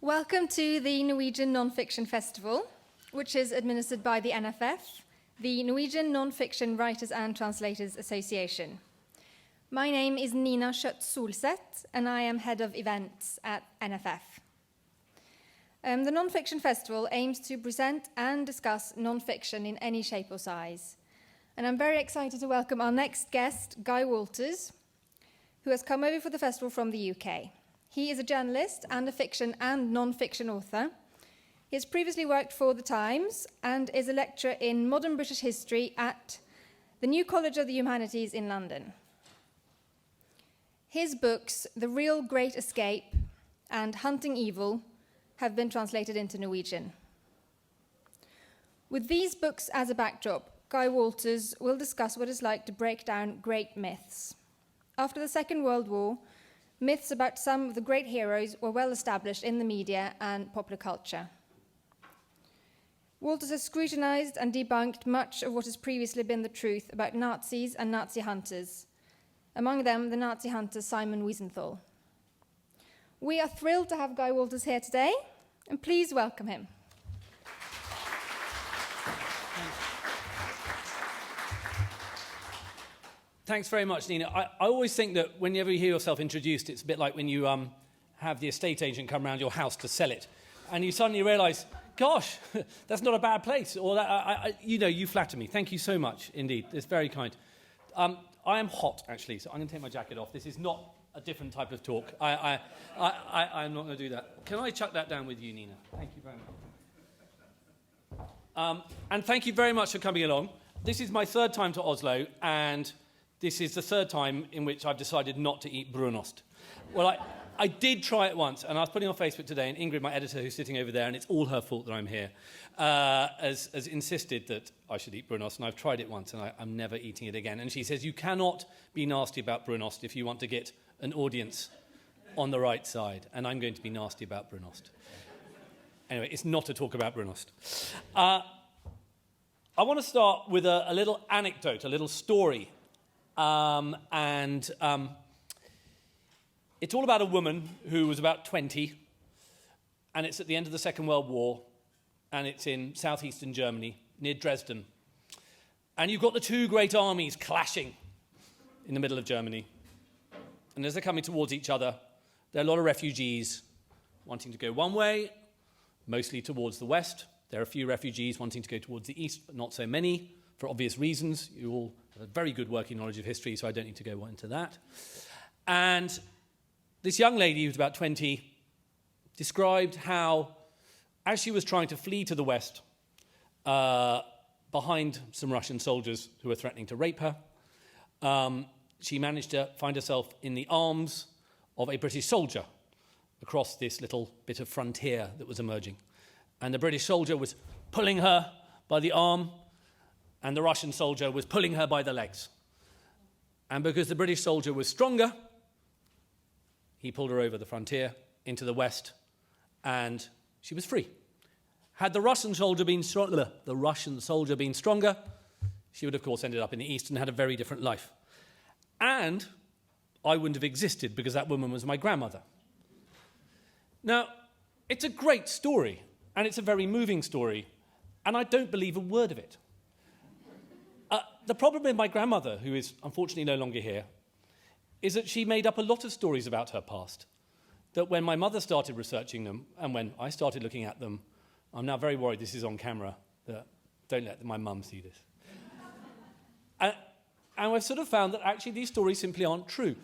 Welcome to the Norwegian Non-Fiction Festival, which is administered by the NFF, the Norwegian Non-Fiction Writers and Translators Association. My name is Nina Schøtt Solseth, and I am head of events at NFF. The Non-Fiction Festival aims to present and discuss non-fiction in any shape or size. And I'm very excited to welcome our next guest, Guy Walters, who has come over for the festival from the UK. He is a journalist and a fiction and non-fiction author. He has previously worked for The Times and is a lecturer in modern British history at the New College of the Humanities in London. His books, The Real Great Escape and Hunting Evil, have been translated into Norwegian. With these books as a backdrop, Guy Walters will discuss what it's like to break down great myths. After the Second World War, myths about some of the great heroes were well established in the media and popular culture. Walters has scrutinized and debunked much of what has previously been the truth about Nazis and Nazi hunters, among them the Nazi hunter Simon Wiesenthal. We are thrilled to have Guy Walters here today, and please welcome him. Thanks very much, Nina. I always think that whenever you hear yourself introduced, it's a bit like when you have the estate agent come around your house to sell it, and you suddenly realise, gosh, that's not a bad place, or that, you flatter me. Thank you so much indeed. It's very kind. I am hot, actually, so I'm going to take my jacket off. This is not a different type of talk. I'm not going to do that. Can I chuck that down with you, Nina? Thank you very much. And thank you very much for coming along. This is my third time to Oslo, and this is the third time in which I've decided not to eat brunost. Well, I did try it once, and I was putting on Facebook today, and Ingrid, my editor, who's sitting over there, and it's all her fault that I'm here, has insisted that I should eat brunost, and I've tried it once, and I'm never eating it again. And she says, you cannot be nasty about brunost if you want to get an audience on the right side, and I'm going to be nasty about brunost. Anyway, it's not a talk about brunost. I want to start with a little anecdote, a little story. It's all about a woman who was about 20, and it's at the end of the Second World War, and it's in southeastern Germany, near Dresden. And you've got the two great armies clashing in the middle of Germany. And as they're coming towards each other, there are a lot of refugees wanting to go one way, mostly towards the west. There are a few refugees wanting to go towards the east, but not so many, for obvious reasons. You all have a very good working knowledge of history, so I don't need to go into that. And this young lady, who was about 20, described how, as she was trying to flee to the west, behind some Russian soldiers who were threatening to rape her, she managed to find herself in the arms of a British soldier across this little bit of frontier that was emerging. And the British soldier was pulling her by the arm, and the Russian soldier was pulling her by the legs. And because the British soldier was stronger, he pulled her over the frontier into the west, and she was free. Had the Russian soldier been stronger, she would, of course, ended up in the east and had a very different life. And I wouldn't have existed because that woman was my grandmother. Now, it's a great story, and it's a very moving story, and I don't believe a word of it. The problem with my grandmother, who is unfortunately no longer here, is that she made up a lot of stories about her past, that when my mother started researching them, and when I started looking at them, I'm now very worried this is on camera, that don't let my mum see this. And I've sort of found that actually these stories simply aren't true.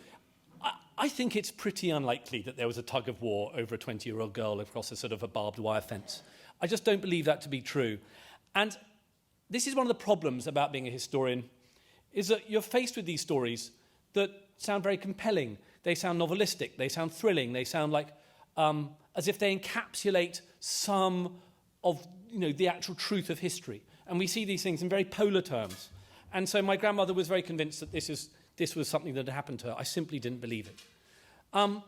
I think it's pretty unlikely that there was a tug of war over a 20-year-old girl across a sort of a barbed wire fence. I just don't believe that to be true. And this is one of the problems about being a historian, is that you're faced with these stories that sound very compelling. They sound novelistic, they sound thrilling, they sound like as if they encapsulate some of the actual truth of history. And we see these things in very polar terms. And so my grandmother was very convinced that this was something that had happened to her. I simply didn't believe it. I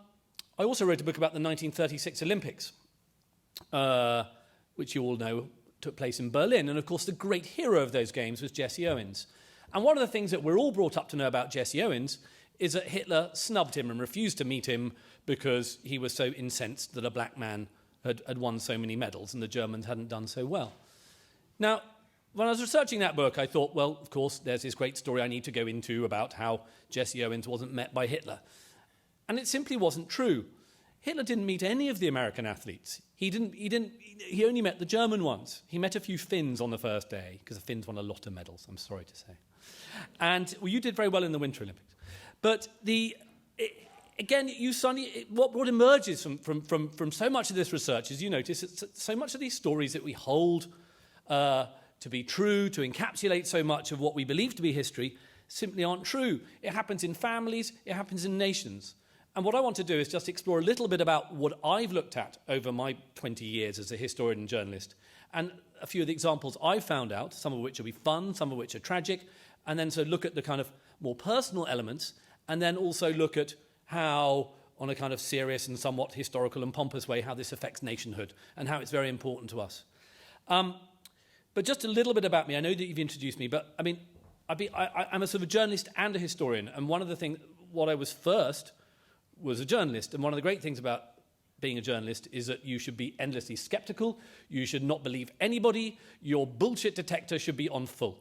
also wrote a book about the 1936 Olympics, which you all know took place in Berlin. And of course, the great hero of those games was Jesse Owens. And one of the things that we're all brought up to know about Jesse Owens is that Hitler snubbed him and refused to meet him because he was so incensed that a black man had won so many medals and the Germans hadn't done so well. Now, when I was researching that book, I thought, well, of course, there's this great story I need to go into about how Jesse Owens wasn't met by Hitler. And it simply wasn't true. Hitler didn't meet any of the American athletes. He only met the German ones. He met a few Finns on the first day, because the Finns won a lot of medals, I'm sorry to say. And well, you did very well in the Winter Olympics. But what emerges from so much of this research is, you notice, that so much of these stories that we hold to be true, to encapsulate so much of what we believe to be history, simply aren't true. It happens in families, it happens in nations. And what I want to do is just explore a little bit about what I've looked at over my 20 years as a historian and journalist, and a few of the examples I've found out, some of which will be fun, some of which are tragic, and then so look at the kind of more personal elements, and then also look at how, on a kind of serious and somewhat historical and pompous way, how this affects nationhood, and how it's very important to us. But just a little bit about me. I know that you've introduced me, but I mean, I'm a sort of journalist and a historian. And one of the things, what I was first was a journalist. And one of the great things about being a journalist is that you should be endlessly skeptical. You should not believe anybody. Your bullshit detector should be on full.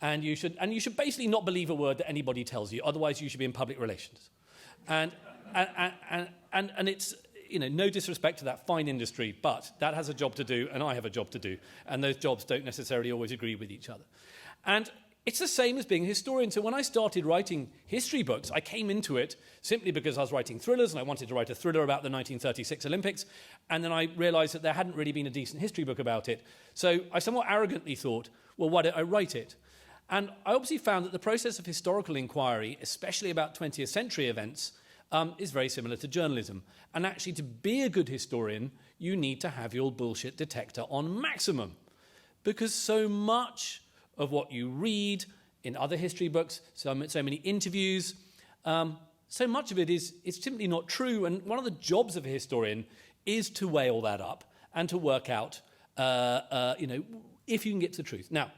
And you should basically not believe a word that anybody tells you. Otherwise, you should be in public relations. And it's, you know, no disrespect to that fine industry, but that has a job to do, and I have a job to do, and those jobs don't necessarily always agree with each other. And it's the same as being a historian. So when I started writing history books, I came into it simply because I was writing thrillers, and I wanted to write a thriller about the 1936 Olympics, and then I realized that there hadn't really been a decent history book about it. So I somewhat arrogantly thought, well, why don't I write it? And I obviously found that the process of historical inquiry, especially about 20th century events, is very similar to journalism. And actually, to be a good historian, you need to have your bullshit detector on maximum. Because so much of what you read in other history books, so many interviews, so much of it is simply not true. And one of the jobs of a historian is to weigh all that up and to work out, if you can get to the truth. Now,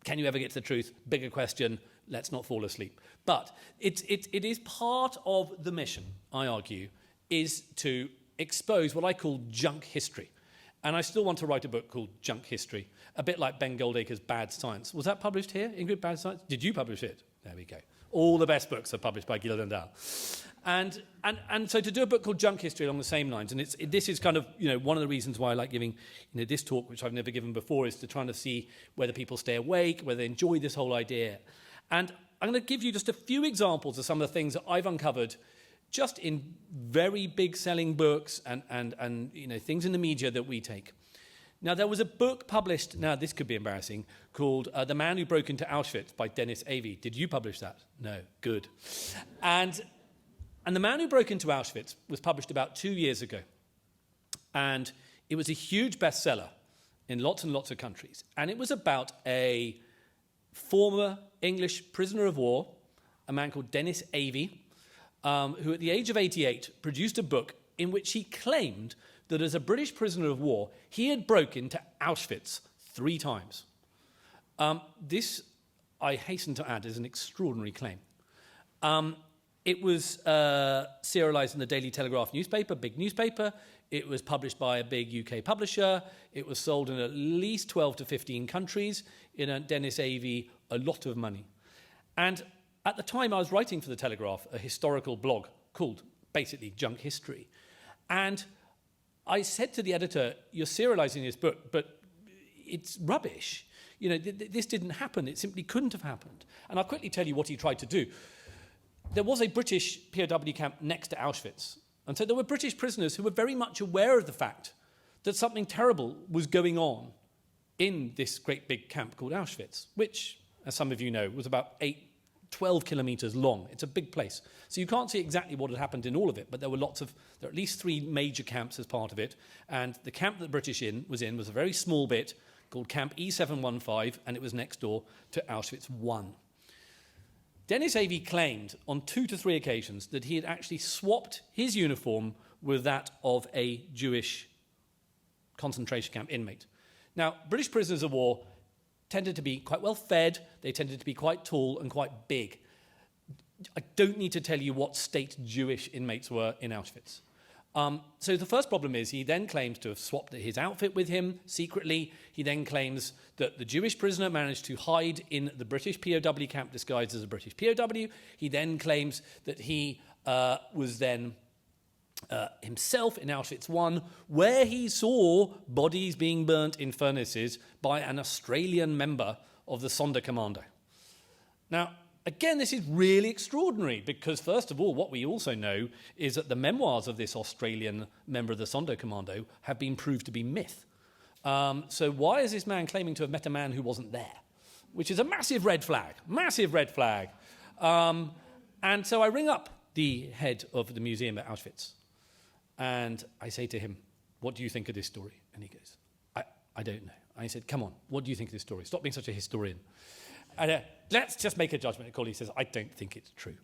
can you ever get to the truth? Bigger question. Let's not fall asleep. But it is part of the mission, I argue, is to expose what I call junk history. And I still want to write a book called Junk History, a bit like Ben Goldacre's Bad Science. Was that published here, Ingrid, Bad Science? Did you publish it? There we go. All the best books are published by Wiesenthal. And so to do a book called Junk History along the same lines, and this is kind of, you know, one of the reasons why I like giving, you know, this talk, which I've never given before, is to try to see whether people stay awake, whether they enjoy this whole idea. And I'm going to give you just a few examples of some of the things that I've uncovered just in very big selling books and you know, things in the media that we take. Now, there was a book published, now this could be embarrassing, called The Man Who Broke into Auschwitz by Dennis Avey. Did you publish that? No, good. And The Man Who Broke into Auschwitz was published about 2 years ago. And it was a huge bestseller in lots and lots of countries. And it was about a former English prisoner of war, a man called Dennis Avey, who at the age of 88 produced a book in which he claimed that as a British prisoner of war, he had broken into Auschwitz 3 times. This, I hasten to add, is an extraordinary claim. It was serialized in the Daily Telegraph newspaper, big newspaper. It was published by a big UK publisher. It was sold in at least 12 to 15 countries. It earned Dennis Avey a lot of money. And at the time I was writing for the Telegraph, a historical blog called basically Junk History. And I said to the editor, you're serializing this book, but it's rubbish. You know, this didn't happen. It simply couldn't have happened. And I'll quickly tell you what he tried to do. There was a British POW camp next to Auschwitz. And so there were British prisoners who were very much aware of the fact that something terrible was going on in this great big camp called Auschwitz, which, as some of you know, was about 12 kilometers long. It's a big place. So you can't see exactly what had happened in all of it, but there were at least 3 major camps as part of it. And the camp that the British was in was a very small bit called Camp E715, and it was next door to Auschwitz I. Dennis Avey claimed on 2 to 3 occasions that he had actually swapped his uniform with that of a Jewish concentration camp inmate. Now, British prisoners of war tended to be quite well fed, they tended to be quite tall and quite big. I don't need to tell you what state Jewish inmates were in Auschwitz. So the first problem is he then claims to have swapped his outfit with him secretly. He then claims that the Jewish prisoner managed to hide in the British POW camp disguised as a British POW. He then claims that he was then himself in Auschwitz I, where he saw bodies being burnt in furnaces by an Australian member of the Sonderkommando. Now, again, this is really extraordinary because, first of all, what we also know is that the memoirs of this Australian member of the Sonderkommando have been proved to be myth. So why is this man claiming to have met a man who wasn't there? Which is a massive red flag, massive red flag. And so I ring up the head of the museum at Auschwitz and I say to him, what do you think of this story? And he goes, I don't know. I said, come on, what do you think of this story? Stop being such a historian. And let's just make a judgment call. He says, I don't think it's true.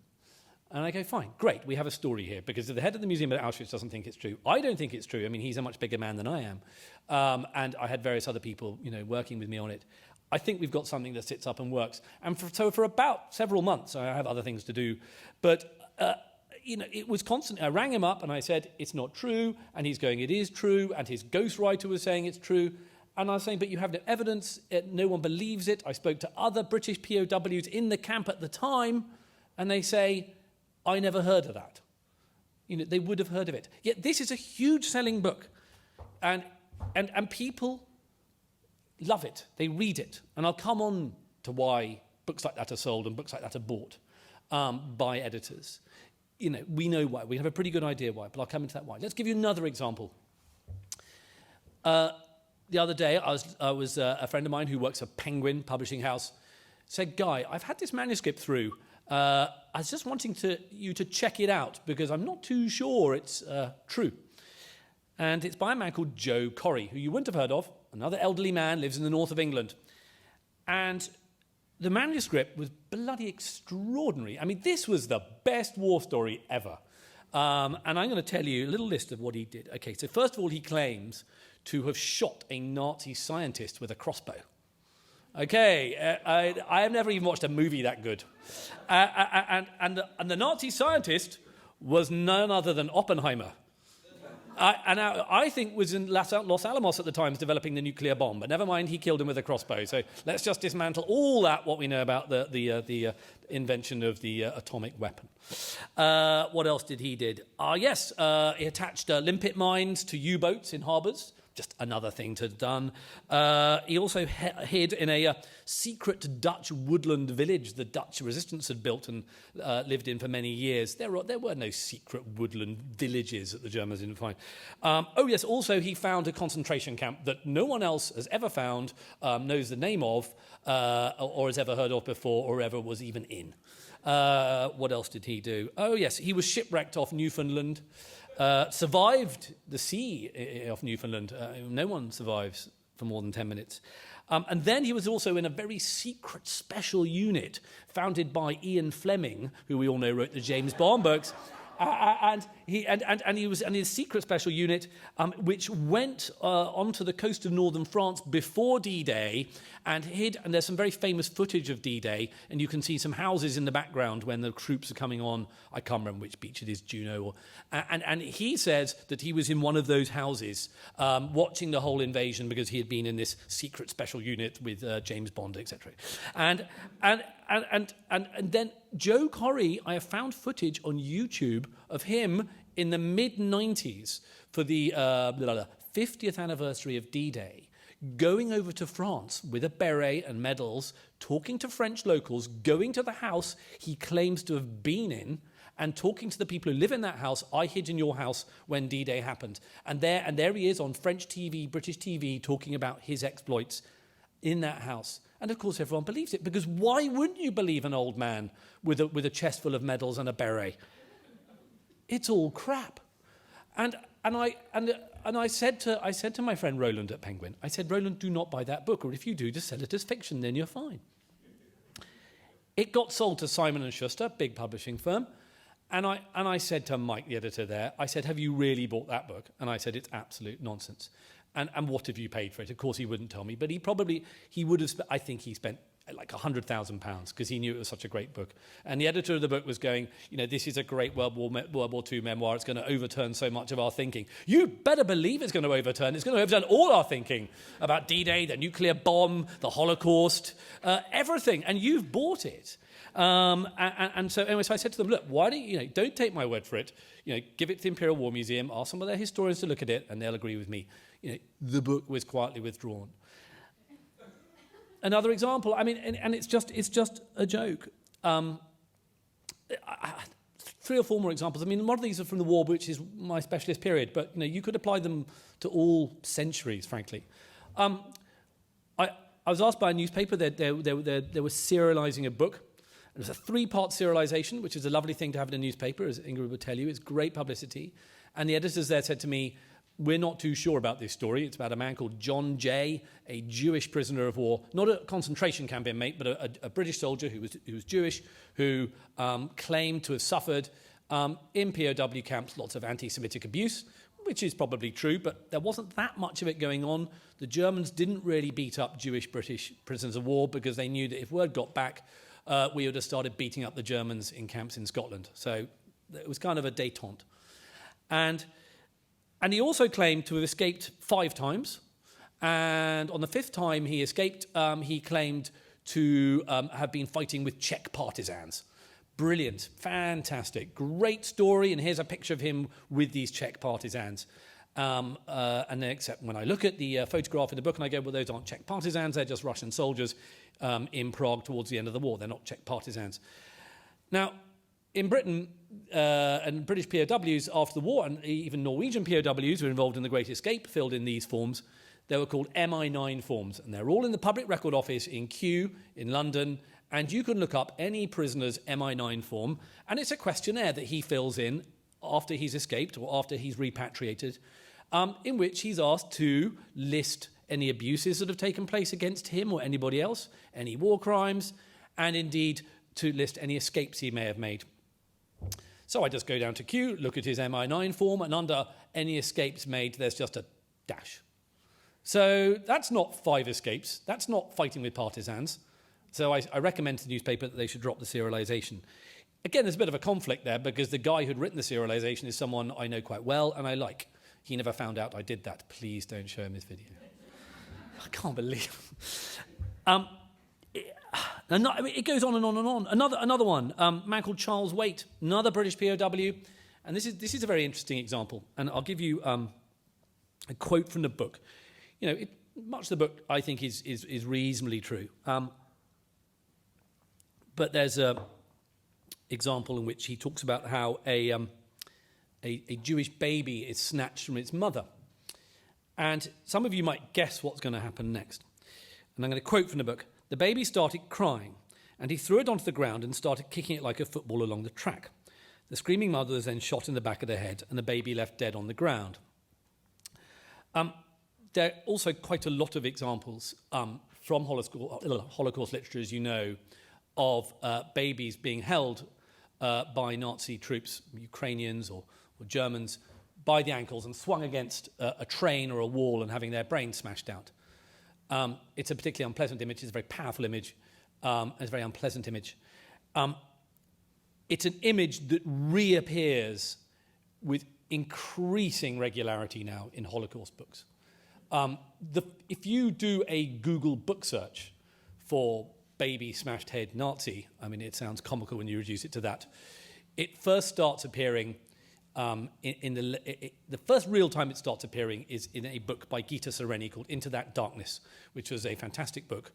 And I go, fine, great, we have a story here, because the head of the museum at Auschwitz doesn't think it's true. I don't think it's true. I mean, he's a much bigger man than I am. And I had various other people, working with me on it. I think we've got something that sits up and works. And so for about several months, I have other things to do, but it was constant. I rang him up and I said, it's not true. And he's going, it is true. And his ghostwriter was saying it's true. And I was saying, but you have no evidence. No one believes it. I spoke to other British POWs in the camp at the time, and they say, I never heard of that. They would have heard of it. Yet this is a huge selling book. And people love it. They read it. And I'll come on to why books like that are sold and books like that are bought by editors. We know why. We have a pretty good idea why, but I'll come into that why. Let's give you another example. The other day, I was a friend of mine who works at Penguin Publishing House said, Guy, I've had this manuscript through. I was just wanting you to check it out because I'm not too sure it's true. And it's by a man called Joe Corry, who you wouldn't have heard of. Another elderly man, lives in the north of England. And the manuscript was bloody extraordinary. I mean, this was the best war story ever. And I'm going to tell you a little list of what he did. Okay, so first of all, he claims to have shot a Nazi scientist with a crossbow. Okay, I have never even watched a movie that good. And the Nazi scientist was none other than Oppenheimer. And I think was in Los Alamos at the time developing the nuclear bomb, but never mind, he killed him with a crossbow. So let's just dismantle all what we know about the invention of the atomic weapon. What else did he did? Yes, he attached limpet mines to U-boats in harbours. Just another thing to have done. He also hid in a secret Dutch woodland village the Dutch resistance had built and lived in for many years. There were no secret woodland villages that the Germans didn't find. Yes, also he found a concentration camp that no one else has ever found, knows the name of, or has ever heard of before, or ever was even in. What else did he do? Oh, yes, he was shipwrecked off Newfoundland. Survived the sea off Newfoundland. No one survives for more than 10 minutes. And then he was also in a very secret special unit founded by Ian Fleming, who we all know wrote the James Bond books. And he was in a secret special unit which went onto the coast of northern France before D-Day and hid. And there's some very famous footage of D-Day, and you can see some houses in the background when the troops are coming on. I can't remember which beach it is, Juno. And he says that he was in one of those houses watching the whole invasion because he had been in this secret special unit with James Bond, etc. And then Joe Corry, I have found footage on YouTube of him in the mid-90s for the 50th anniversary of D-Day, going over to France with a beret and medals, talking to French locals, going to the house he claims to have been in, and talking to the people who live in that house. I hid in your house when D-Day happened. And there he is on French TV, British TV, talking about his exploits in that house. And of course everyone believes it, because why wouldn't you believe an old man with a chest full of medals and a beret? It's all crap. And I said to my friend Roland at Penguin, I said, Roland, do not buy that book, or if you do, just sell it as fiction, then you're fine. It got sold to Simon & Schuster, big publishing firm, and I said to Mike, the editor there, I said, have you really bought that book? And I said, it's absolute nonsense. And what have you paid for it? Of course, he wouldn't tell me, but he would have. I think he spent like £100,000 because he knew it was such a great book. And the editor of the book was going, this is a great World War II memoir. It's going to overturn so much of our thinking. You better believe it's going to overturn. It's going to overturn all our thinking about D-Day, the nuclear bomb, the Holocaust, everything. And you've bought it. And so I said to them, look, why don't you, don't take my word for it. Give it to the Imperial War Museum, ask some of their historians to look at it, and they'll agree with me. The book was quietly withdrawn. Another example, and it's just a joke. 3 or 4 more examples. A lot of these are from the war, which is my specialist period, but you could apply them to all centuries, frankly. I was asked by a newspaper that they were serializing a book. It was a 3-part serialization, which is a lovely thing to have in a newspaper, as Ingrid would tell you. It's great publicity. And the editors there said to me, we're not too sure about this story. It's about a man called John Jay, a Jewish prisoner of war, not a concentration camp inmate, but a British soldier who was Jewish, who claimed to have suffered in POW camps lots of anti-Semitic abuse, which is probably true, but there wasn't that much of it going on. The Germans didn't really beat up Jewish British prisoners of war because they knew that if word got back, we would have started beating up the Germans in camps in Scotland. So it was kind of a détente. And he also claimed to have escaped 5 times. And on the 5th time he escaped, he claimed to have been fighting with Czech partisans. Brilliant, fantastic, great story. And here's a picture of him with these Czech partisans. And then, except when I look at the photograph in the book and I go, well, those aren't Czech partisans, they're just Russian soldiers in Prague towards the end of the war. They're not Czech partisans. Now, in Britain and British POWs after the war, and even Norwegian POWs who were involved in the Great Escape, filled in these forms. They were called MI9 forms, and they're all in the Public Record Office in Kew in London, and you can look up any prisoner's MI9 form, and it's a questionnaire that he fills in after he's escaped or after he's repatriated, in which he's asked to list any abuses that have taken place against him or anybody else, any war crimes, and indeed to list any escapes he may have made. So I just go down to Q, look at his MI9 form, and under any escapes made, there's just a dash. So that's not 5 escapes. That's not fighting with partisans. So I recommend to the newspaper that they should drop the serialization. Again, there's a bit of a conflict there because the guy who'd written the serialization is someone I know quite well and I like. He never found out I did that. Please don't show him this video. I can't believe it goes on and on and on. Another one, a man called Charles Waite, another British POW. And this is a very interesting example. And I'll give you a quote from the book. Much of the book, I think, is reasonably true. But there's an example in which he talks about how a Jewish baby is snatched from its mother. And some of you might guess what's going to happen next. And I'm going to quote from the book. The baby started crying, and he threw it onto the ground and started kicking it like a football along the track. The screaming mother was then shot in the back of the head, and the baby left dead on the ground. There are also quite a lot of examples from Holocaust literature, as you know, of babies being held by Nazi troops, Ukrainians or Germans, by the ankles and swung against a train or a wall and having their brains smashed out. It's a particularly unpleasant image. It's a very powerful image. It's a very unpleasant image. It's an image that reappears with increasing regularity now in Holocaust books. If you do a Google book search for baby smashed head Nazi, it sounds comical when you reduce it to that. It first starts appearing the first real time it starts appearing is in a book by Gita Sereni called Into That Darkness, which was a fantastic book,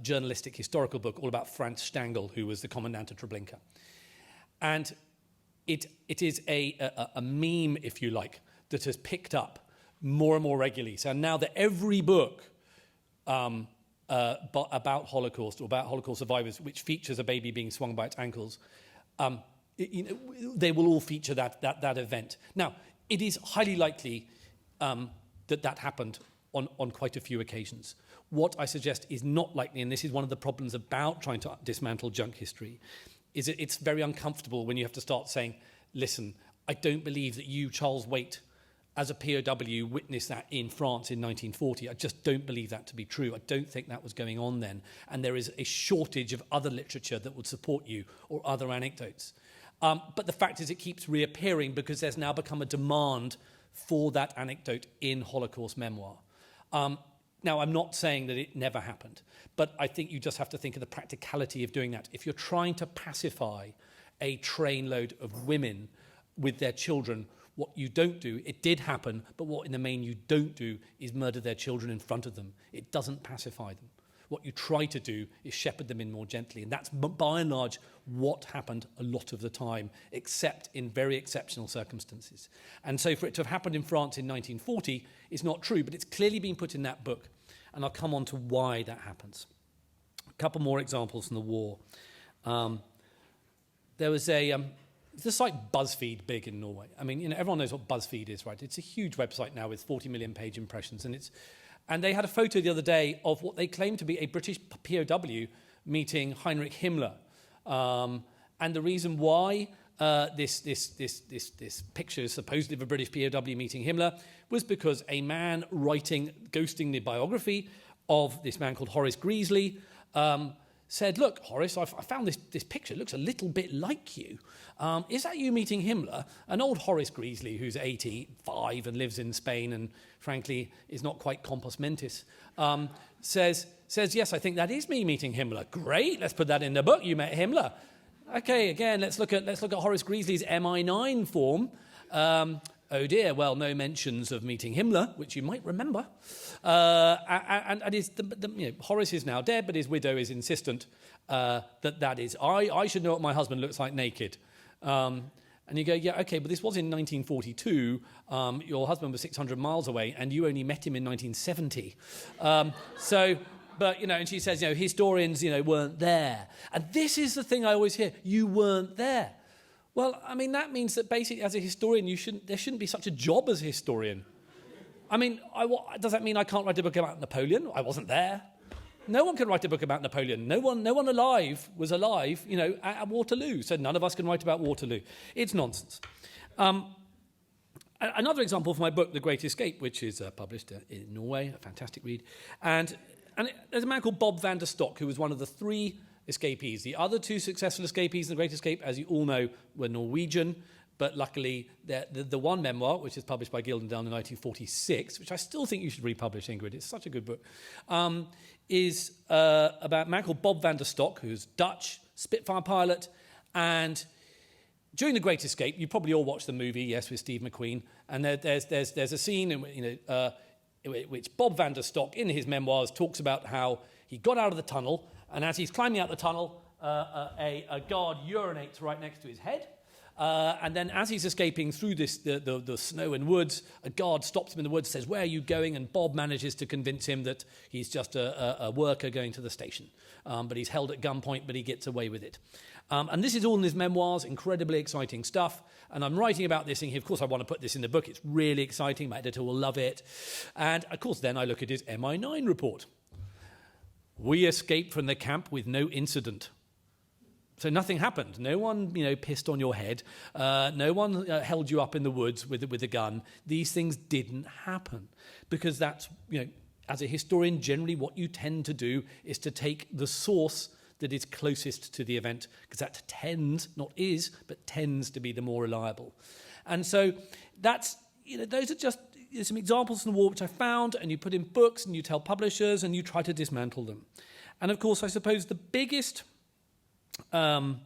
journalistic historical book all about Franz Stangl, who was the commandant of Treblinka. And it is a meme, if you like, that has picked up more and more regularly. So now that every book about Holocaust or about Holocaust survivors, which features a baby being swung by its ankles, they will all feature that event. Now, it is highly likely that happened on quite a few occasions. What I suggest is not likely, and this is one of the problems about trying to dismantle junk history, is that it's very uncomfortable when you have to start saying, listen, I don't believe that you, Charles Waite, as a POW, witnessed that in France in 1940. I just don't believe that to be true. I don't think that was going on then. And there is a shortage of other literature that would support you or other anecdotes. But the fact is it keeps reappearing because there's now become a demand for that anecdote in Holocaust memoir. Now, I'm not saying that it never happened, but I think you just have to think of the practicality of doing that. If you're trying to pacify a trainload of women with their children, what you don't do, it did happen, but what in the main you don't do is murder their children in front of them. It doesn't pacify them. What you try to do is shepherd them in more gently. And that's by and large what happened a lot of the time, except in very exceptional circumstances. And so for it to have happened in France in 1940 is not true, but it's clearly been put in that book. And I'll come on to why that happens. A couple more examples from the war. There was the site BuzzFeed big in Norway. I mean, everyone knows what BuzzFeed is, right? It's a huge website now with 40 million page impressions. And they had a photo the other day of what they claim to be a British POW meeting Heinrich Himmler. And the reason why this picture is supposedly of a British POW meeting Himmler was because a man ghosting the biography of this man called Horace Priestley, said, look, Horace, I found this picture. It looks a little bit like you. Is that you meeting Himmler? And old Horace Priestley, who's 85 and lives in Spain and, frankly, is not quite compos mentis, says, yes, I think that is me meeting Himmler. Great, let's put that in the book. You met Himmler. Okay, again, let's look at Horace Priestley's MI9 form. Oh dear, well, no mentions of meeting Himmler, which you might remember. And Horace is now dead, but his widow is insistent that is, I should know what my husband looks like naked. And you go, yeah, okay, but this was in 1942. Your husband was 600 miles away, and you only met him in 1970. But, and she says, historians, weren't there. And this is the thing I always hear, you weren't there. Well, I mean, that means that basically as a historian, there shouldn't be such a job as a historian. I mean, does that mean I can't write a book about Napoleon? I wasn't there. No one can write a book about Napoleon. No one alive was alive, at Waterloo. So none of us can write about Waterloo. It's nonsense. Another example for my book, The Great Escape, which is published in Norway, a fantastic read. And there's a man called Bob van der Stok, who was one of the 3 escapees. The other 2 successful escapees in The Great Escape, as you all know, were Norwegian, but luckily the one memoir, which is published by Gyldendal in 1946, which I still think you should republish, Ingrid, it's such a good book, is about a man called Bob van der Stok, who's Dutch, Spitfire pilot, and during The Great Escape, you probably all watched the movie, yes, with Steve McQueen, and there's a scene in which Bob van der Stok, in his memoirs, talks about how he got out of the tunnel, and as he's climbing out the tunnel, a guard urinates right next to his head. And then as he's escaping through the snow and woods, a guard stops him in the woods, says, where are you going? And Bob manages to convince him that he's just a worker going to the station. But he's held at gunpoint, but he gets away with it. And this is all in his memoirs, incredibly exciting stuff. And I'm writing about this thinking, of course, I want to put this in the book. It's really exciting. My editor will love it. And, of course, then I look at his MI9 report. We escaped from the camp with no incident. So nothing happened. No one, pissed on your head. No one held you up in the woods with a gun. These things didn't happen because that's, as a historian, generally what you tend to do is to take the source that is closest to the event because that tends, not is, but tends to be the more reliable. And so that's, those are just some examples from the war which I found, and you put in books and you tell publishers and you try to dismantle them. And of course, I suppose the biggest example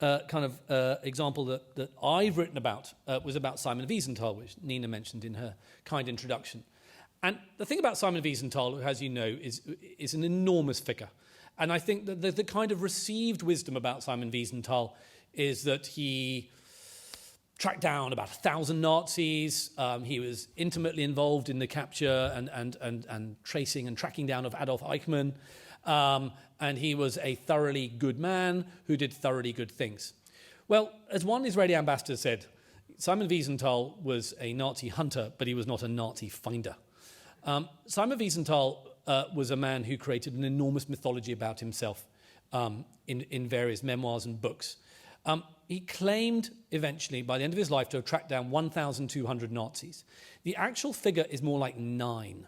that I've written about was about Simon Wiesenthal, which Nina mentioned in her kind introduction. And the thing about Simon Wiesenthal, who, as you know, is an enormous figure. And I think that the kind of received wisdom about Simon Wiesenthal is that he tracked down about 1,000 Nazis. He was intimately involved in the capture and tracing and tracking down of Adolf Eichmann. And he was a thoroughly good man who did thoroughly good things. Well, as one Israeli ambassador said, Simon Wiesenthal was a Nazi hunter, but he was not a Nazi finder. Simon Wiesenthal was a man who created an enormous mythology about himself in various memoirs and books. He claimed eventually, by the end of his life, to have tracked down 1,200 Nazis. The actual figure is more like 9.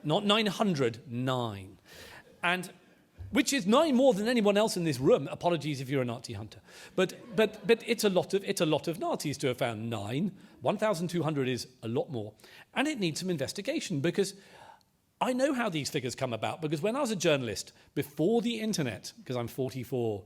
Not 900, 9. And which is 9 more than anyone else in this room. Apologies if you're a Nazi hunter. But it's a lot of Nazis to have found 9. 1,200 is a lot more. And it needs some investigation, because I know how these figures come about, because when I was a journalist, before the internet, because I'm 44,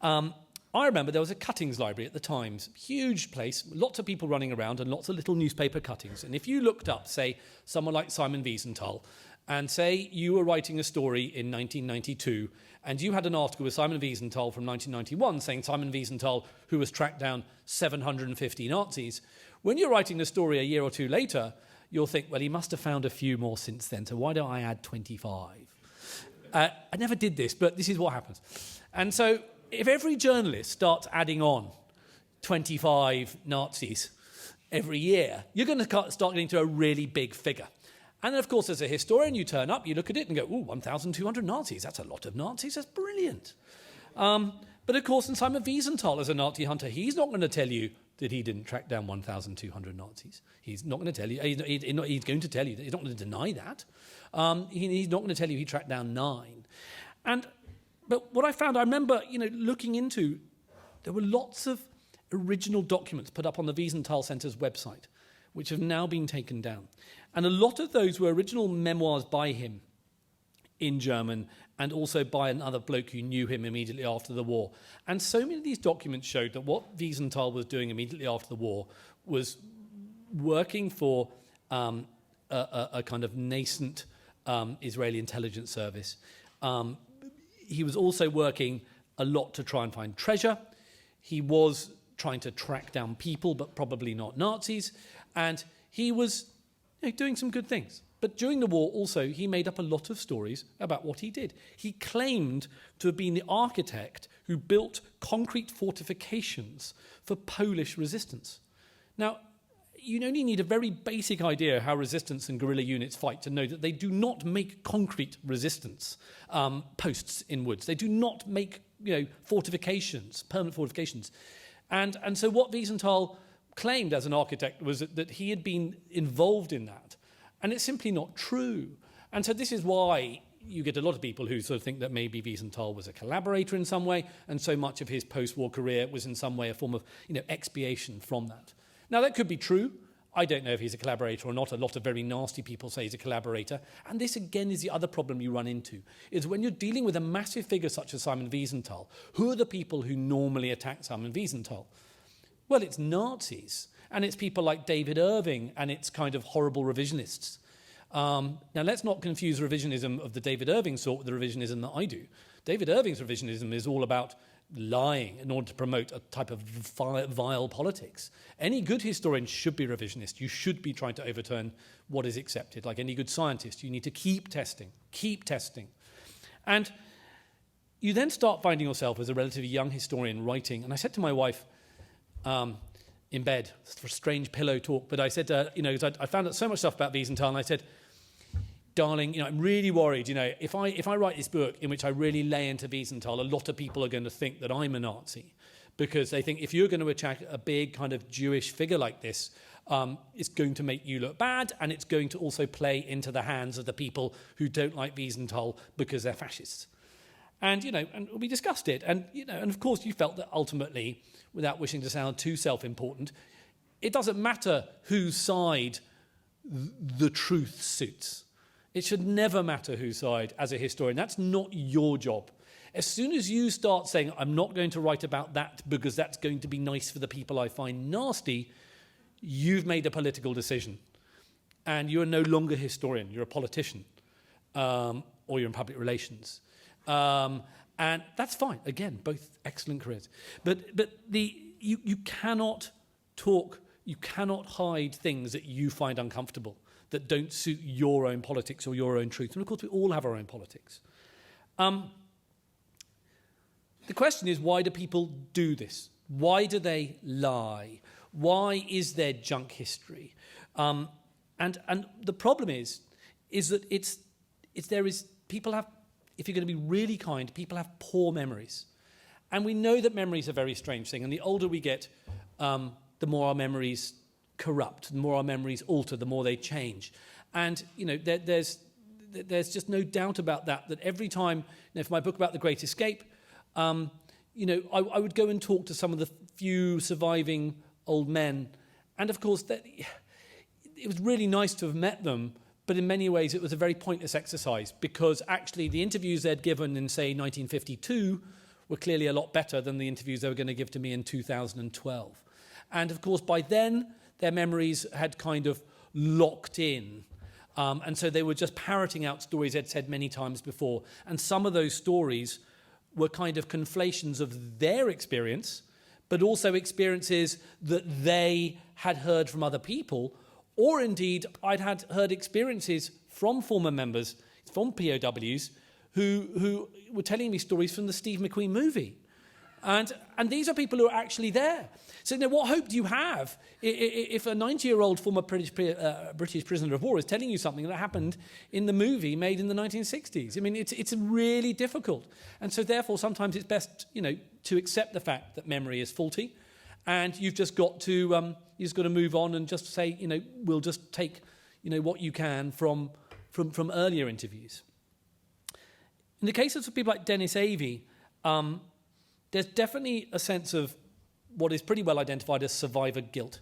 I remember there was a cuttings library at the Times, huge place, lots of people running around and lots of little newspaper cuttings. And if you looked up, say, someone like Simon Wiesenthal, and say you were writing a story in 1992, and you had an article with Simon Wiesenthal from 1991 saying Simon Wiesenthal, who has tracked down 750 Nazis, when you're writing the story a year or two later, you'll think, well, he must have found a few more since then, so why don't I add 25? I never did this, but this is what happens. And so if every journalist starts adding on 25 Nazis every year, you're going to start getting to a really big figure. And then, of course, as a historian, you turn up, you look at it and go, ooh, 1,200 Nazis, that's a lot of Nazis, that's brilliant. But, of course, in Simon Wiesenthal, as a Nazi hunter, he's not going to tell you that he didn't track down 1,200 Nazis. He's not going to tell you, he's going to tell you, he's not going to deny that. He's not going to tell you he tracked down 9. But what I found, I remember, looking into, there were lots of original documents put up on the Wiesenthal Centre's website, which have now been taken down. And a lot of those were original memoirs by him in German, and also by another bloke who knew him immediately after the war. And so many of these documents showed that what Wiesenthal was doing immediately after the war was working for a kind of nascent Israeli intelligence service. He was also working a lot to try and find treasure. He was trying to track down people, but probably not Nazis. And he was doing some good things. But during the war also, he made up a lot of stories about what he did. He claimed to have been the architect who built concrete fortifications for Polish resistance. Now, you only need a very basic idea how resistance and guerrilla units fight to know that they do not make concrete resistance posts in woods. They do not make fortifications, permanent fortifications. And so what Wiesenthal claimed as an architect was that he had been involved in that. And it's simply not true. And so this is why you get a lot of people who sort of think that maybe Wiesenthal was a collaborator in some way, and so much of his post-war career was in some way a form of expiation from that. Now, that could be true. I don't know if he's a collaborator or not. A lot of very nasty people say he's a collaborator. And this, again, is the other problem you run into, is when you're dealing with a massive figure such as Simon Wiesenthal, who are the people who normally attack Simon Wiesenthal? Well, it's Nazis, and it's people like David Irving, and it's kind of horrible revisionists. Now, let's not confuse revisionism of the David Irving sort with the revisionism that I do. David Irving's revisionism is all about lying in order to promote a type of vile politics. Any good historian should be revisionist. You should be trying to overturn what is accepted. Like any good scientist, you need to keep testing. And you then start finding yourself as a relatively young historian writing. And I said to my wife in bed, for strange pillow talk, but I said, because I found out so much stuff about Wiesenthal, and I said, darling, I'm really worried, if I write this book in which I really lay into Wiesenthal, a lot of people are going to think that I'm a Nazi, because they think if you're going to attack a big kind of Jewish figure like this, it's going to make you look bad, and it's going to also play into the hands of the people who don't like Wiesenthal because they're fascists. And, and we discussed it, and, and of course you felt that ultimately, without wishing to sound too self-important, it doesn't matter whose side the truth suits. It should never matter whose side as a historian. That's not your job. As soon as you start saying, I'm not going to write about that because that's going to be nice for the people I find nasty, you've made a political decision. And you're no longer a historian, you're a politician, or you're in public relations. And that's fine. Again, both excellent careers. But you cannot talk, you cannot hide things that you find uncomfortable, that don't suit your own politics or your own truth. And of course, we all have our own politics. The question is, why do people do this? Why do they lie? Why is there junk history? And the problem is that people have, if you're going to be really kind, people have poor memories. And we know that memory is a very strange thing, and the older we get, the more our memories corrupt, the more our memories alter, the more they change. And, there's just no doubt about that every time, for my book about the Great Escape, I would go and talk to some of the few surviving old men. And, of course, it was really nice to have met them, but in many ways it was a very pointless exercise, because actually the interviews they'd given in, say, 1952 were clearly a lot better than the interviews they were going to give to me in 2012. And, of course, by then, their memories had kind of locked in. And so they were just parroting out stories they'd said many times before. And some of those stories were kind of conflations of their experience, but also experiences that they had heard from other people, or indeed I'd heard experiences from former members, from POWs, who were telling me stories from the Steve McQueen movie. And these are people who are actually there. So now what hope do you have if a 90-year-old former British prisoner of war is telling you something that happened in the movie made in the 1960s? I mean, it's really difficult. And so therefore sometimes it's best, to accept the fact that memory is faulty, and you've just got to move on and just say, we'll just take, what you can from earlier interviews. In the case of people like Dennis Avey, there's definitely a sense of what is pretty well identified as survivor guilt.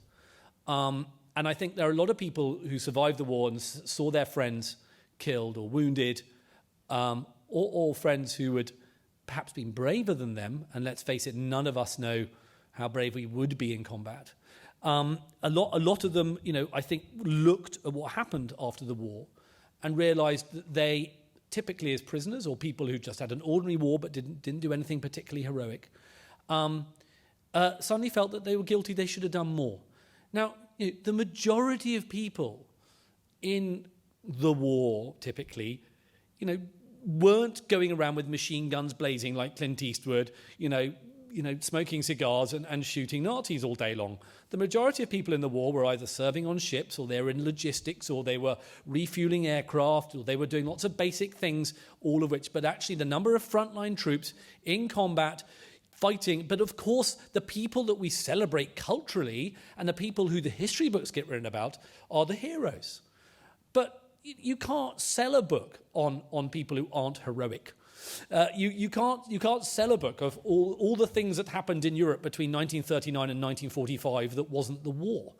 And I think there are a lot of people who survived the war and saw their friends killed or wounded, or friends who had perhaps been braver than them. And let's face it, none of us know how brave we would be in combat. A lot of them, I think, looked at what happened after the war and realized that they, typically as prisoners or people who just had an ordinary war but didn't do anything particularly heroic, suddenly felt that they were guilty, they should have done more. Now, the majority of people in the war, typically, weren't going around with machine guns blazing like Clint Eastwood, smoking cigars and shooting Nazis all day long. The majority of people in the war were either serving on ships, or they were in logistics, or they were refueling aircraft, or they were doing lots of basic things, all of which, but actually the number of frontline troops in combat, fighting, but of course the people that we celebrate culturally and the people who the history books get written about are the heroes. But you can't sell a book on people who aren't heroic. You can't sell a book of all the things that happened in Europe between 1939 and 1945 that wasn't the war.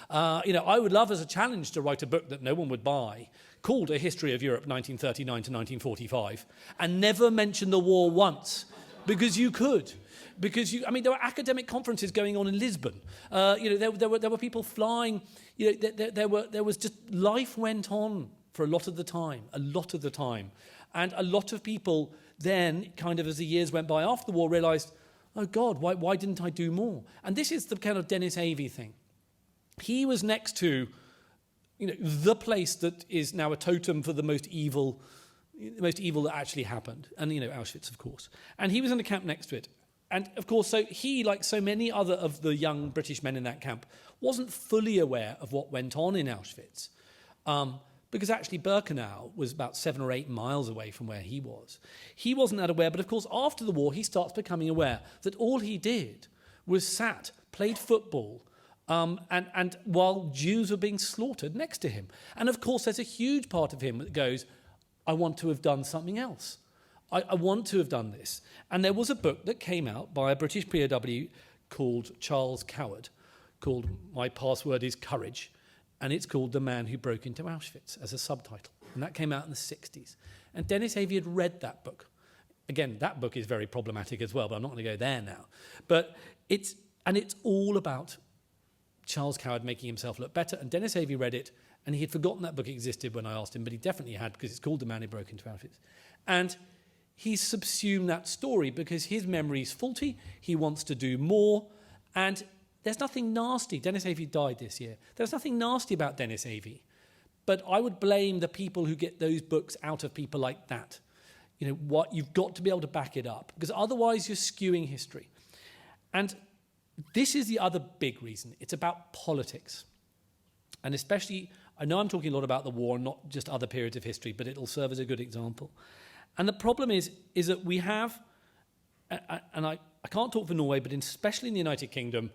I would love as a challenge to write a book that no one would buy called A History of Europe 1939 to 1945 and never mention the war once, because you could. Because there were academic conferences going on in Lisbon. There were people flying. There was just, life went on for a lot of the time. And a lot of people then, kind of as the years went by after the war, realised, oh God, why didn't I do more? And this is the kind of Dennis Avey thing. He was next to, the place that is now a totem for the most evil that actually happened. And, Auschwitz, of course. And he was in a camp next to it. And, of course, so he, like so many other of the young British men in that camp, wasn't fully aware of what went on in Auschwitz. Because actually Birkenau was about 7 or 8 miles away from where he was. He wasn't that aware, but of course after the war he starts becoming aware that all he did was played football, and while Jews were being slaughtered next to him. And of course there's a huge part of him that goes, I want to have done something else. I want to have done this. And there was a book that came out by a British POW called Charles Coward, called My Password is Courage. And it's called The Man Who Broke into Auschwitz as a subtitle. And that came out in the 60s. And Dennis Avey had read that book. Again, that book is very problematic as well, but I'm not going to go there now. But it's all about Charles Coward making himself look better. And Dennis Avey read it, and he had forgotten that book existed when I asked him, but he definitely had, because it's called The Man Who Broke into Auschwitz. And he's subsumed that story because his memory is faulty, he wants to do more, and there's nothing nasty. Dennis Avey died this year. There's nothing nasty about Dennis Avey. But I would blame the people who get those books out of people like that. You've got to be able to back it up, because otherwise you're skewing history. And this is the other big reason. It's about politics. And especially, I know I'm talking a lot about the war and not just other periods of history, but it'll serve as a good example. And the problem is that we have, and I can't talk for Norway, but especially in the United Kingdom,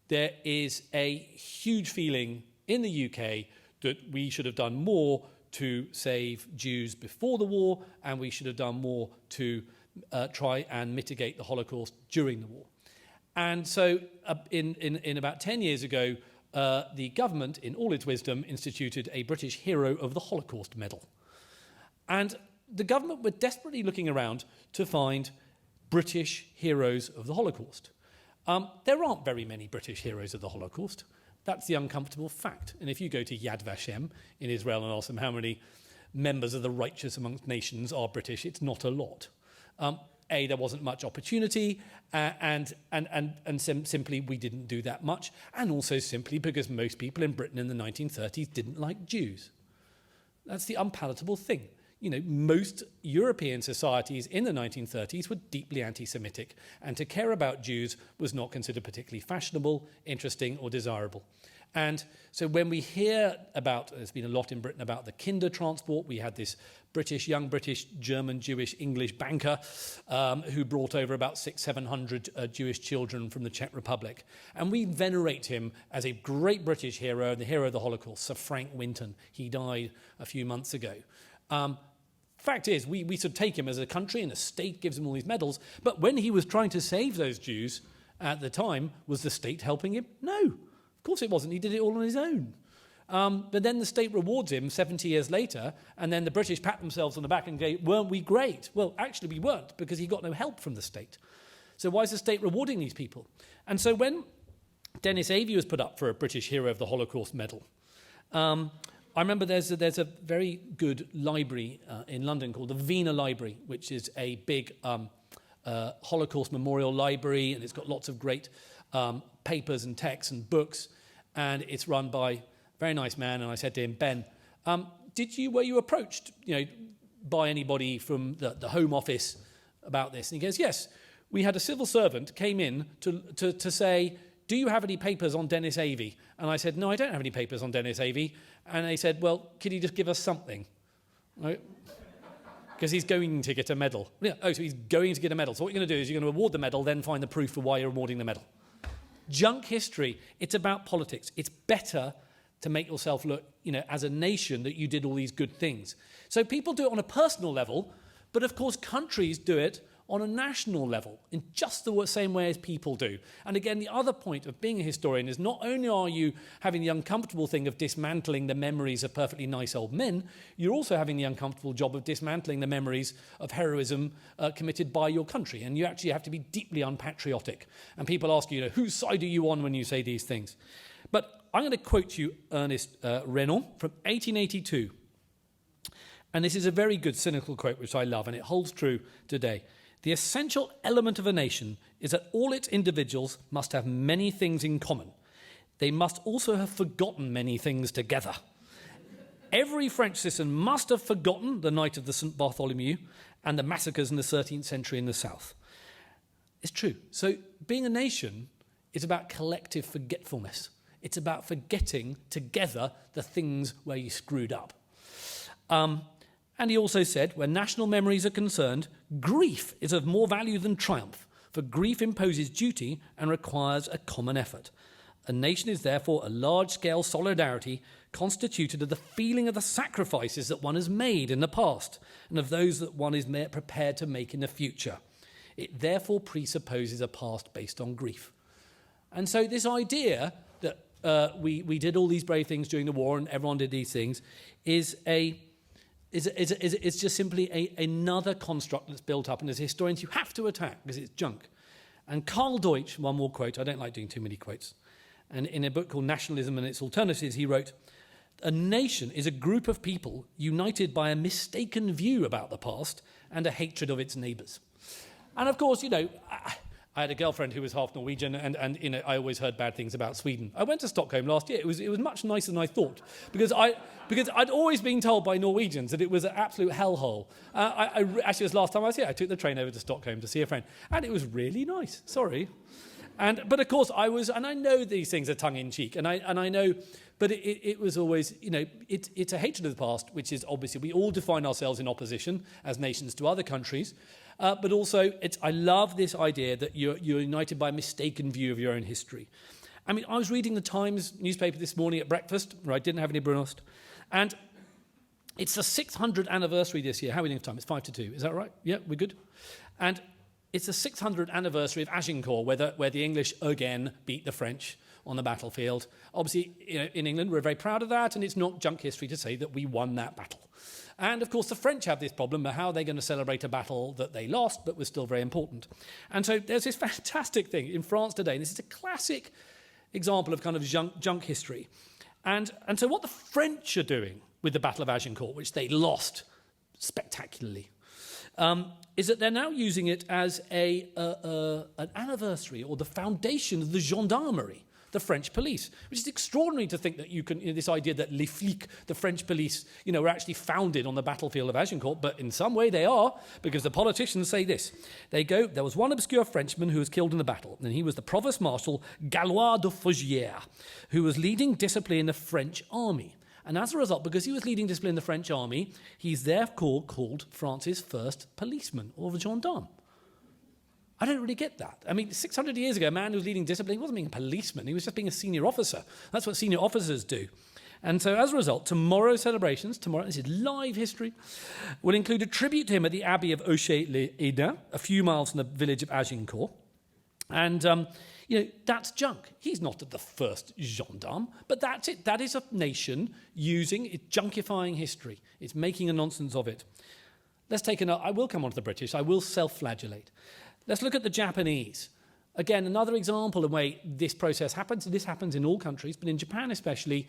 there is a huge feeling in the UK that we should have done more to save Jews before the war, and we should have done more to try and mitigate the Holocaust during the war. And so in about 10 years ago, the government, in all its wisdom, instituted a British Hero of the Holocaust medal. And the government were desperately looking around to find British heroes of the Holocaust. There aren't very many British heroes of the Holocaust. That's the uncomfortable fact. And if you go to Yad Vashem in Israel and ask them how many members of the righteous amongst nations are British, it's not a lot. There wasn't much opportunity, and simply we didn't do that much, and also simply because most people in Britain in the 1930s didn't like Jews. That's the unpalatable thing. You know, most European societies in the 1930s were deeply anti-Semitic, and to care about Jews was not considered particularly fashionable, interesting, or desirable. And so when we hear about, there's been a lot in Britain about the Kinder transport, we had this young British, German, Jewish, English banker who brought over about 600-700 Jewish children from the Czech Republic. And we venerate him as a great British hero, and the hero of the Holocaust, Sir Frank Winton. He died a few months ago. Fact is, we sort of take him as a country, and the state gives him all these medals, but when he was trying to save those Jews at the time, was the state helping him? No, of course it wasn't. He did it all on his own. But then the state rewards him 70 years later, and then the British pat themselves on the back and go, weren't we great? Well, actually we weren't, because he got no help from the state. So why is the state rewarding these people? And so when Denis Avey was put up for a British Hero of the Holocaust medal, I remember there's a very good library in London called the Wiener Library, which is a big Holocaust memorial library, and it's got lots of great papers and texts and books, and it's run by a very nice man. And I said to him, Ben, were you approached, by anybody from the Home Office about this? And he goes, yes, we had a civil servant came in to say, do you have any papers on Denis Avey? And I said, no, I don't have any papers on Denis Avey. And they said, well, could you just give us something? Right? Because he's going to get a medal. Yeah. Oh, so he's going to get a medal. So what you're going to do is you're going to award the medal, then find the proof for why you're awarding the medal. Junk history. It's about politics. It's better to make yourself look, as a nation that you did all these good things. So people do it on a personal level, but of course countries do it on a national level, in just the same way as people do. And again, the other point of being a historian is not only are you having the uncomfortable thing of dismantling the memories of perfectly nice old men, you're also having the uncomfortable job of dismantling the memories of heroism committed by your country. And you actually have to be deeply unpatriotic. And people ask you, whose side are you on when you say these things? But I'm going to quote you Ernest Renan from 1882. And this is a very good cynical quote, which I love, and it holds true today. The essential element of a nation is that all its individuals must have many things in common. They must also have forgotten many things together. Every French citizen must have forgotten the night of the St. Bartholomew and the massacres in the 13th century in the South. It's true. So being a nation is about collective forgetfulness. It's about forgetting together the things where you screwed up. And he also said, where national memories are concerned, grief is of more value than triumph, for grief imposes duty and requires a common effort. A nation is therefore a large-scale solidarity constituted of the feeling of the sacrifices that one has made in the past and of those that one is prepared to make in the future. It therefore presupposes a past based on grief. And so this idea that we did all these brave things during the war and everyone did these things is just simply another construct that's built up, and as historians you have to attack because it's junk. And Karl Deutsch, one more quote, I don't like doing too many quotes, and in a book called Nationalism and Its Alternatives, he wrote, a nation is a group of people united by a mistaken view about the past and a hatred of its neighbours. And of course, I had a girlfriend who was half Norwegian, and I always heard bad things about Sweden. I went to Stockholm last year. It was much nicer than I thought, because I'd always been told by Norwegians that it was an absolute hellhole. Actually, it was last time I was here. I took the train over to Stockholm to see a friend, and it was really nice. Sorry. But of course, I know these things are tongue-in-cheek, and I know But it was always, it's a hatred of the past, which is obviously we all define ourselves in opposition as nations to other countries. But also, I love this idea that you're united by a mistaken view of your own history. I mean, I was reading the Times newspaper this morning at breakfast, where I didn't have any brunost, and it's the 600th anniversary this year. How are we doing for time? It's 5-2. Is that right? Yeah, we're good. And it's the 600th anniversary of Agincourt, where the English again beat the French on the battlefield. Obviously, in England, we're very proud of that, and it's not junk history to say that we won that battle. And, of course, the French have this problem of how are they going to celebrate a battle that they lost but was still very important. And so there's this fantastic thing in France today, and this is a classic example of kind of junk history. And so what the French are doing with the Battle of Agincourt, which they lost spectacularly, is that they're now using it as an anniversary or the foundation of the gendarmerie, the French police, which is extraordinary to think that you can, this idea that les flics, the French police, were actually founded on the battlefield of Agincourt, but in some way they are, because the politicians say this. They go, there was one obscure Frenchman who was killed in the battle, and he was the Provost Marshal Gallois de Fougères, who was leading discipline in the French army. And as a result, because he was leading discipline in the French army, he's therefore called France's first policeman, or gendarme. I don't really get that. I mean, 600 years ago, a man who was leading discipline, he wasn't being a policeman, he was just being a senior officer. That's what senior officers do. And so as a result, tomorrow's celebrations, this is live history, will include a tribute to him at the Abbey of Auchet-les-Aidins, a few miles from the village of Agincourt. And, that's junk. He's not the first gendarme, but that's it. That is a nation junkifying history. It's making a nonsense of it. Let's take another. I will come on to the British. I will self-flagellate. Let's look at the Japanese. Again, another example of the way this process happens. This happens in all countries, but in Japan especially,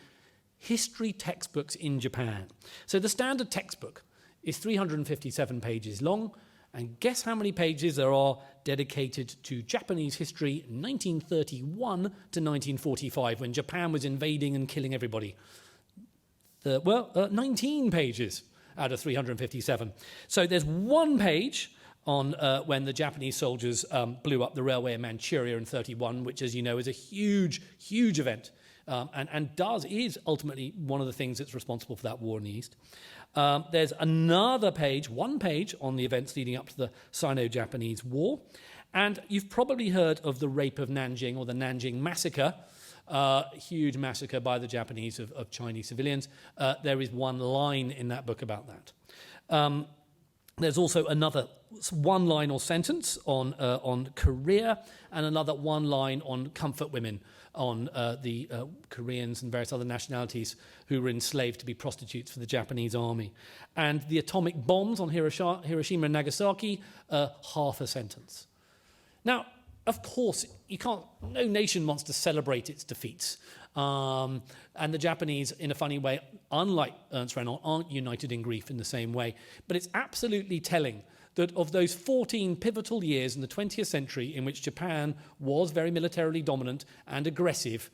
history textbooks in Japan. So the standard textbook is 357 pages long, and guess how many pages there are dedicated to Japanese history 1931 to 1945, when Japan was invading and killing everybody? 19 pages out of 357. So there's one page on when the Japanese soldiers blew up the railway in Manchuria in 31, which, as you know, is a huge, huge event, and is ultimately one of the things that's responsible for that war in the East. There's another page, one page, on the events leading up to the Sino-Japanese War. And you've probably heard of the rape of Nanjing, or the Nanjing massacre, huge massacre by the Japanese of Chinese civilians. There is one line in that book about that. There's also another one line or sentence on Korea, and another one line on comfort women, on the Koreans and various other nationalities who were enslaved to be prostitutes for the Japanese army. And the atomic bombs on Hiroshima and Nagasaki, half a sentence. Now, of course, no nation wants to celebrate its defeats. And the Japanese, in a funny way, unlike Ernst Renan, aren't united in grief in the same way. But it's absolutely telling that of those 14 pivotal years in the 20th century in which Japan was very militarily dominant and aggressive,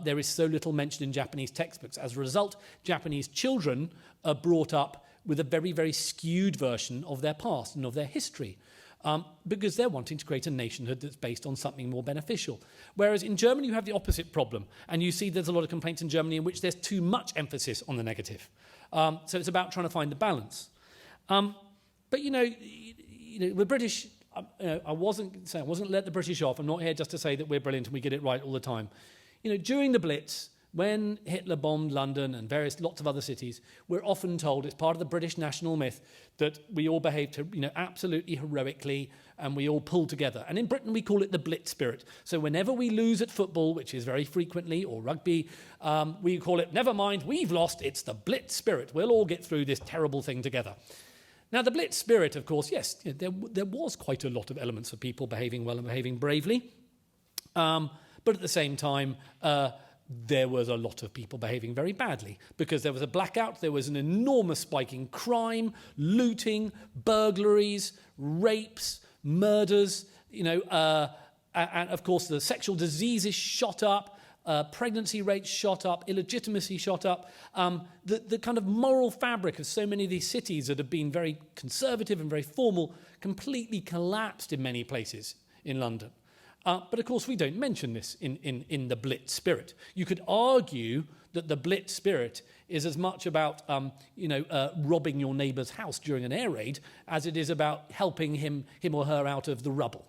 there is so little mentioned in Japanese textbooks. As a result, Japanese children are brought up with a very, very skewed version of their past and of their history. Because they're wanting to create a nationhood that's based on something more beneficial. Whereas in Germany, you have the opposite problem. And you see there's a lot of complaints in Germany in which there's too much emphasis on the negative. So it's about trying to find the balance. But, the British, I wasn't let the British off. I'm not here just to say that we're brilliant and we get it right all the time. During the Blitz, when Hitler bombed London and lots of other cities, we're often told, it's part of the British national myth, that we all behaved, absolutely heroically, and we all pulled together. And in Britain, we call it the Blitz spirit. So whenever we lose at football, which is very frequently, or rugby, we call it, never mind, we've lost, it's the Blitz spirit. We'll all get through this terrible thing together. Now, the Blitz spirit, of course, yes, there was quite a lot of elements of people behaving well and behaving bravely. But at the same time, there was a lot of people behaving very badly because there was a blackout, there was an enormous spike in crime, looting, burglaries, rapes, murders, and of course the sexual diseases shot up, pregnancy rates shot up, illegitimacy shot up. The kind of moral fabric of so many of these cities that have been very conservative and very formal completely collapsed in many places in London. But of course, we don't mention this in the Blitz spirit. You could argue that the Blitz spirit is as much about, robbing your neighbour's house during an air raid as it is about helping him or her out of the rubble.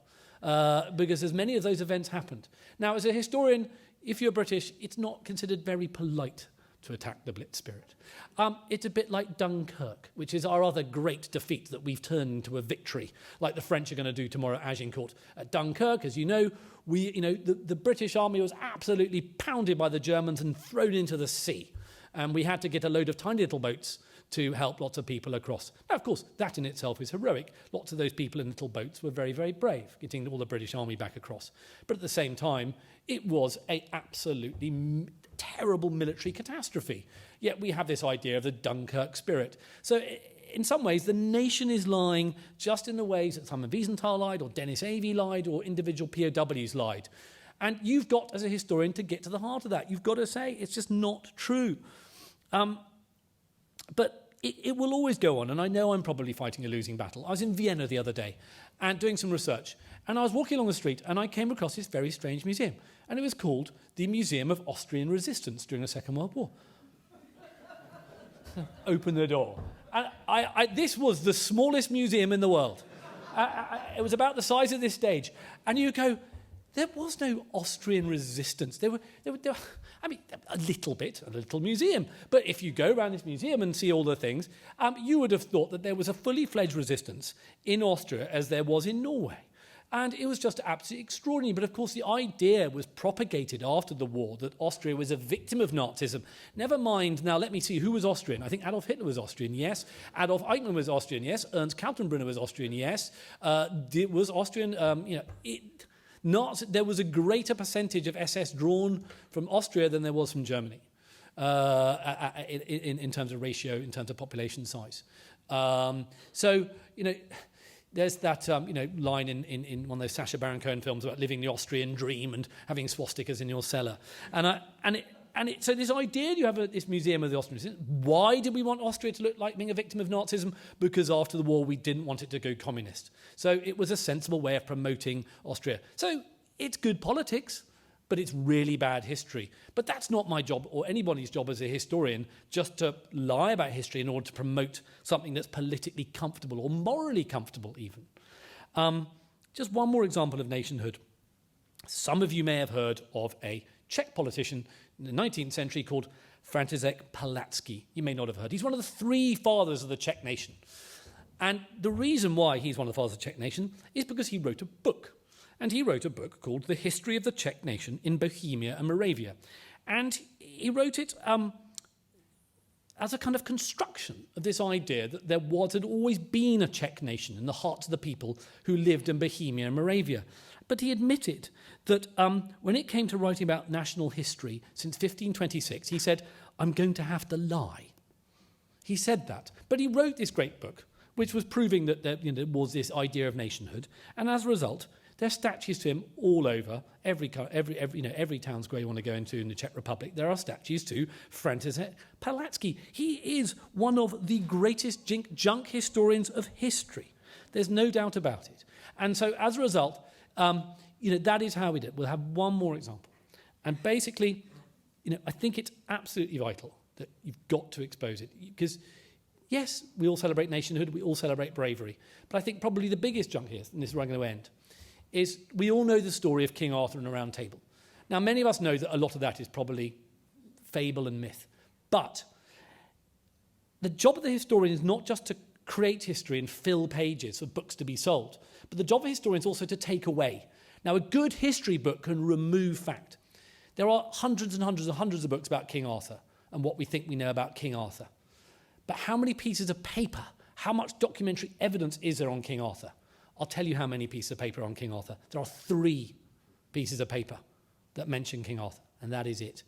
Because as many of those events happened. Now, as a historian, if you're British, it's not considered very polite to attack the Blitz spirit. It's a bit like Dunkirk, which is our other great defeat that we've turned into a victory, like the French are going to do tomorrow at Agincourt. At Dunkirk, as you know, the British army was absolutely pounded by the Germans and thrown into the sea. And we had to get a load of tiny little boats to help lots of people across. Now, of course, that in itself is heroic. Lots of those people in little boats were very, very brave, getting all the British army back across. But at the same time, it was an absolutely terrible military catastrophe. Yet we have this idea of the Dunkirk spirit. So in some ways, the nation is lying just in the ways that Simon Wiesenthal lied, or Dennis Avey lied, or individual POWs lied. And you've got, as a historian, to get to the heart of that. You've got to say it's just not true. But it will always go on, and I know I'm probably fighting a losing battle. I was in Vienna the other day and doing some research, and I was walking along the street, and I came across this very strange museum, and it was called the Museum of Austrian Resistance during the Second World War. Open the door. And this was the smallest museum in the world. It was about the size of this stage, and you go, there was no Austrian resistance. There were, a little bit, a little museum. But if you go around this museum and see all the things, you would have thought that there was a fully fledged resistance in Austria as there was in Norway. And it was just absolutely extraordinary. But of course, the idea was propagated after the war that Austria was a victim of Nazism. Never mind, now let me see, who was Austrian? I think Adolf Hitler was Austrian, yes. Adolf Eichmann was Austrian, yes. Ernst Kaltenbrunner was Austrian, yes. Was Austrian, there was a greater percentage of SS drawn from Austria than there was from Germany in terms of ratio, in terms of population size. There's that line in one of those Sacha Baron Cohen films about living the Austrian dream and having swastikas in your cellar. So this idea you have this museum of the Austrian resistance. Why did we want Austria to look like being a victim of Nazism? Because after the war we didn't want it to go communist. So it was a sensible way of promoting Austria. So it's good politics, but it's really bad history. But that's not my job or anybody's job as a historian, just to lie about history in order to promote something that's politically comfortable or morally comfortable even. Just one more example of nationhood. Some of you may have heard of a Czech politician in the 19th century called František Palacký. You may not have heard. He's one of the three fathers of the Czech nation. And the reason why he's one of the fathers of the Czech nation is because he wrote a book. And he wrote a book called The History of the Czech Nation in Bohemia and Moravia. And he wrote it as a kind of construction of this idea that had always been a Czech nation in the hearts of the people who lived in Bohemia and Moravia. But he admitted that when it came to writing about national history since 1526, he said, I'm going to have to lie. He said that. But he wrote this great book, which was proving that there was this idea of nationhood. And as a result, there are statues to him all over every town square you want to go into in the Czech Republic. There are statues to František Palacký. He is one of the greatest junk historians of history. There's no doubt about it. And so, as a result, that is how we did it. We'll have one more example. And basically, I think it's absolutely vital that you've got to expose it. Because, yes, we all celebrate nationhood, we all celebrate bravery. But I think probably the biggest junk here, and this is where I'm going to end, is we all know the story of King Arthur and the Round Table. Now, many of us know that a lot of that is probably fable and myth. But the job of the historian is not just to create history and fill pages for books to be sold, but the job of historians is also to take away. Now, a good history book can remove fact. There are hundreds and hundreds and hundreds of books about King Arthur and what we think we know about King Arthur. But how many pieces of paper, how much documentary evidence is there on King Arthur? I'll tell you how many pieces of paper on King Arthur. There are 3 pieces of paper that mention King Arthur, and that is it.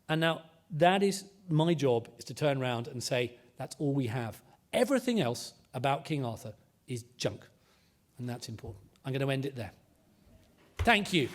And now, that is my job, is to turn around and say, that's all we have. Everything else about King Arthur is junk, and that's important. I'm going to end it there. Thank you.